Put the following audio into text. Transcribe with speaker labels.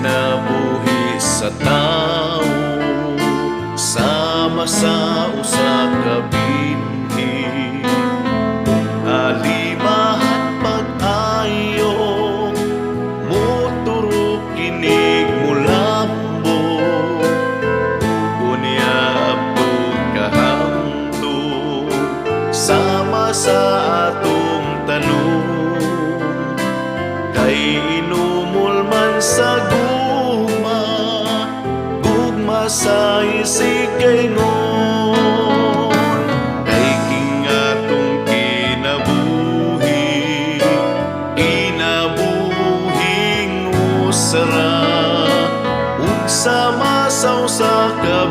Speaker 1: kinabuhi sa tao, sama sa usa ka binhi. Alimahan pag-ayo, muturo kinig mulambo, unya abdog kahamtong, sama sa atong tanong. Kay inumol man sa gugma, gugma sa isigayngon. Kay kingatong kinabuhi, kinabuhing usara, ug sama sa usa ka